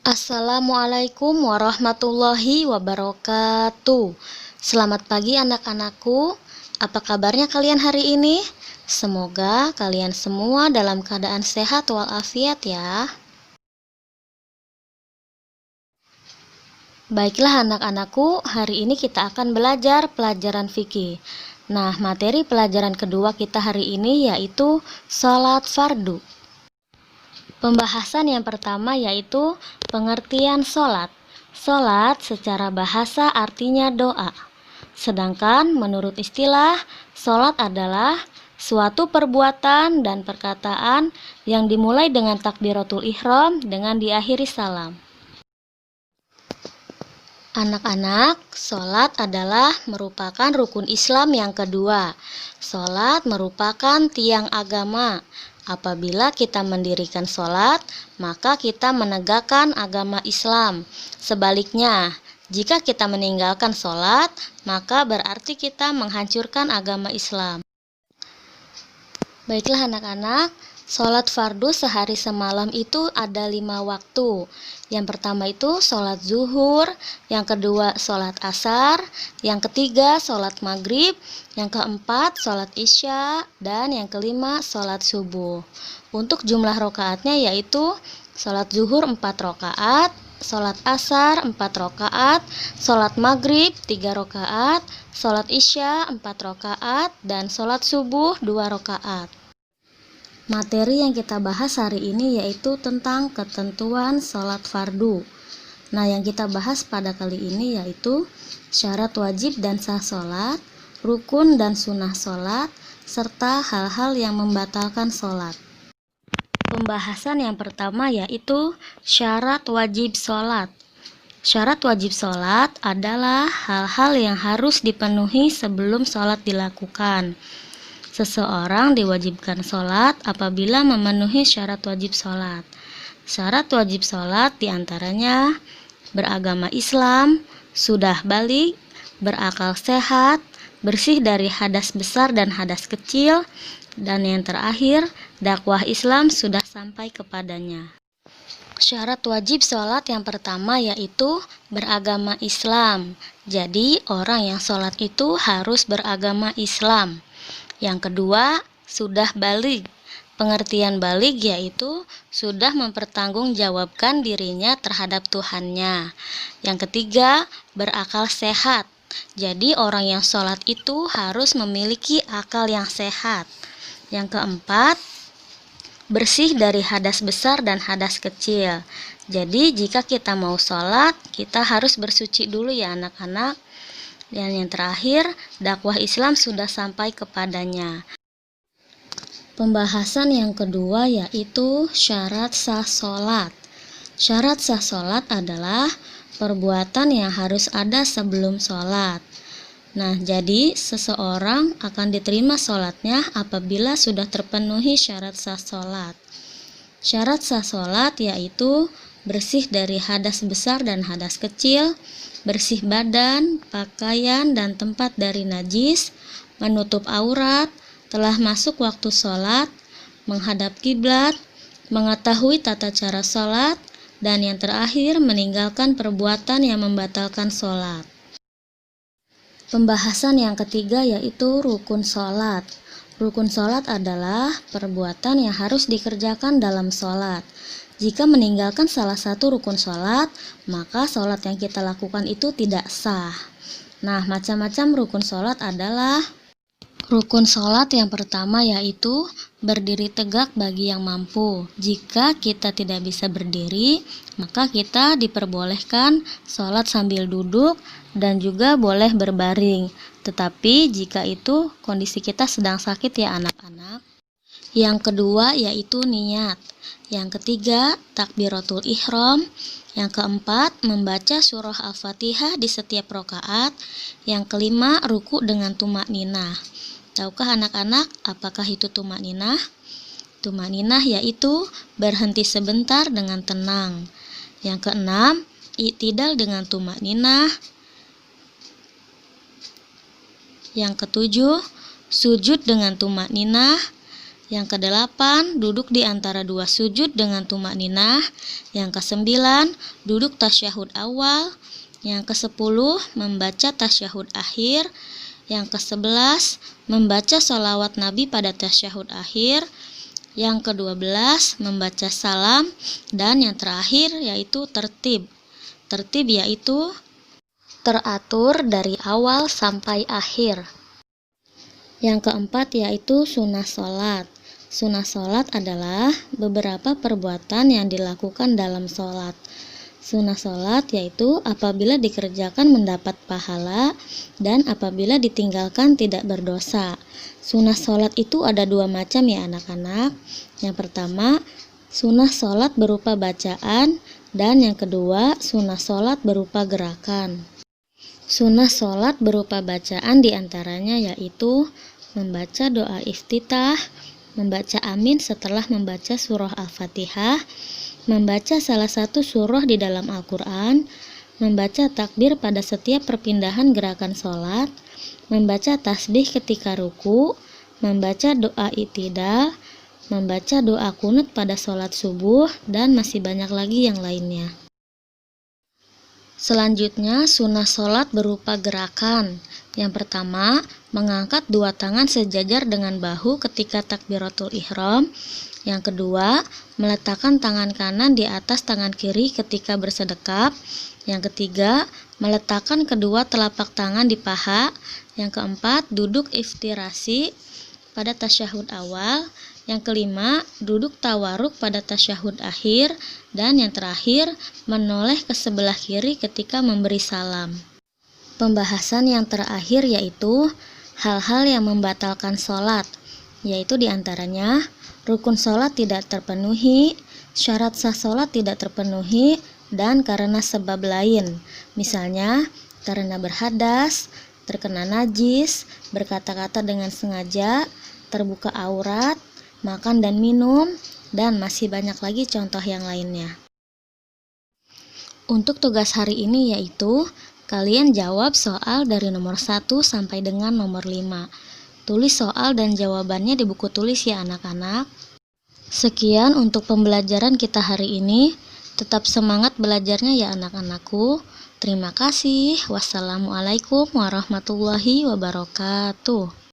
Assalamualaikum warahmatullahi wabarakatuh. Selamat pagi anak-anakku. Apa kabarnya kalian hari ini? Semoga kalian semua dalam keadaan sehat walafiat ya. Baiklah anak-anakku, hari ini kita akan belajar pelajaran fikih. Nah, materi pelajaran kedua kita hari ini yaitu sholat fardu. Pembahasan yang pertama yaitu pengertian sholat. Sholat secara bahasa artinya doa. Sedangkan menurut istilah, sholat adalah suatu perbuatan dan perkataan yang dimulai dengan takbiratul ihram dengan diakhiri salam. Anak-anak, sholat adalah merupakan rukun Islam yang kedua. Sholat merupakan tiang agama. Apabila kita mendirikan sholat, maka kita menegakkan agama Islam. Sebaliknya, jika kita meninggalkan sholat, maka berarti kita menghancurkan agama Islam. Baiklah anak-anak, sholat fardu sehari semalam itu ada 5 waktu. Yang pertama itu sholat zuhur, yang kedua sholat asar, yang ketiga sholat maghrib, yang keempat sholat isya, dan yang kelima sholat subuh. Untuk jumlah rokaatnya yaitu sholat zuhur 4 rokaat, sholat asar 4 rokaat, sholat maghrib 3 rokaat, sholat isya 4 rokaat, dan sholat subuh 2 rokaat. Materi yang kita bahas hari ini yaitu tentang ketentuan sholat fardu. Nah, yang kita bahas pada kali ini yaitu syarat wajib dan sah sholat, rukun dan sunnah sholat, serta hal-hal yang membatalkan sholat. Pembahasan yang pertama yaitu syarat wajib sholat. Syarat wajib sholat adalah hal-hal yang harus dipenuhi sebelum sholat dilakukan. Seseorang diwajibkan sholat apabila memenuhi syarat wajib sholat. Syarat wajib sholat diantaranya beragama Islam, sudah balik, berakal sehat, bersih dari hadas besar dan hadas kecil, dan yang terakhir, dakwah Islam sudah sampai kepadanya. Syarat wajib sholat yang pertama yaitu beragama Islam. Jadi orang yang sholat itu harus beragama Islam. Yang kedua, sudah balik. Pengertian balik yaitu sudah mempertanggungjawabkan dirinya terhadap Tuhannya. Yang ketiga, berakal sehat. Jadi orang yang sholat itu harus memiliki akal yang sehat. Yang keempat, bersih dari hadas besar dan hadas kecil. Jadi jika kita mau sholat, kita harus bersuci dulu ya anak-anak. Dan yang terakhir, dakwah Islam sudah sampai kepadanya. Pembahasan yang kedua yaitu syarat sah sholat. Syarat sah sholat adalah perbuatan yang harus ada sebelum sholat. Nah, jadi seseorang akan diterima sholatnya apabila sudah terpenuhi syarat sah sholat. Syarat sah sholat yaitu bersih dari hadas besar dan hadas kecil, bersih badan, pakaian, dan tempat dari najis, menutup aurat, telah masuk waktu sholat, menghadap kiblat, mengetahui tata cara sholat, dan yang terakhir meninggalkan perbuatan yang membatalkan sholat. Pembahasan yang ketiga yaitu rukun sholat. Rukun sholat adalah perbuatan yang harus dikerjakan dalam sholat. Jika meninggalkan salah satu rukun sholat, maka sholat yang kita lakukan itu tidak sah. Nah, macam-macam rukun sholat adalah rukun sholat yang pertama yaitu berdiri tegak bagi yang mampu. Jika kita tidak bisa berdiri, maka kita diperbolehkan sholat sambil duduk dan juga boleh berbaring. Tetapi jika itu kondisi kita sedang sakit ya anak-anak. Yang kedua yaitu niat. Yang ketiga, takbiratul ihram. Yang keempat, membaca surah Al-Fatihah di setiap rakaat. Yang kelima, ruku dengan tumakninah. Tahukah anak-anak apakah itu tumakninah? Tumakninah yaitu berhenti sebentar dengan tenang. Yang keenam, i'tidal dengan tumakninah. Yang ketujuh, sujud dengan tumakninah. Yang kedelapan, duduk di antara dua sujud dengan tumakninah. Yang kesembilan, duduk tasyahud awal. Yang kesepuluh, membaca tasyahud akhir. Yang kesebelas, membaca sholawat Nabi pada tasyahud akhir. Yang kedua belas, membaca salam. Dan yang terakhir yaitu tertib. Tertib yaitu teratur dari awal sampai akhir. Yang keempat yaitu sunnah sholat. Sunnah sholat adalah beberapa perbuatan yang dilakukan dalam sholat. Sunnah sholat yaitu apabila dikerjakan mendapat pahala dan apabila ditinggalkan tidak berdosa. Sunnah sholat itu ada dua macam ya anak-anak. Yang pertama, sunnah sholat berupa bacaan, dan yang kedua, sunnah sholat berupa gerakan. Sunnah sholat berupa bacaan diantaranya yaitu membaca doa iftitah, membaca amin setelah membaca surah Al-Fatihah, membaca salah satu surah di dalam Al-Quran, membaca takbir pada setiap perpindahan gerakan sholat, membaca tasbih ketika ruku, membaca doa i'tidal, membaca doa kunut pada sholat subuh, dan masih banyak lagi yang lainnya. Selanjutnya, sunnah sholat berupa gerakan. Yang pertama, mengangkat dua tangan sejajar dengan bahu ketika takbiratul ihram. Yang kedua, meletakkan tangan kanan di atas tangan kiri ketika bersedekap. Yang ketiga, meletakkan kedua telapak tangan di paha. Yang keempat, duduk iftirasi pada tasyahud awal. Yang kelima, duduk tawaruk pada tasyahud akhir. Dan yang terakhir, menoleh ke sebelah kiri ketika memberi salam. Pembahasan yang terakhir yaitu hal-hal yang membatalkan sholat, yaitu diantaranya rukun sholat tidak terpenuhi, syarat sah sholat tidak terpenuhi, dan karena sebab lain, misalnya karena berhadas, terkena najis, berkata-kata dengan sengaja, terbuka aurat, makan dan minum, dan masih banyak lagi contoh yang lainnya. Untuk tugas hari ini yaitu kalian jawab soal dari nomor 1 sampai dengan nomor 5. Tulis soal dan jawabannya di buku tulis ya anak-anak. Sekian untuk pembelajaran kita hari ini. Tetap semangat belajarnya ya anak-anakku. Terima kasih. Wassalamualaikum warahmatullahi wabarakatuh.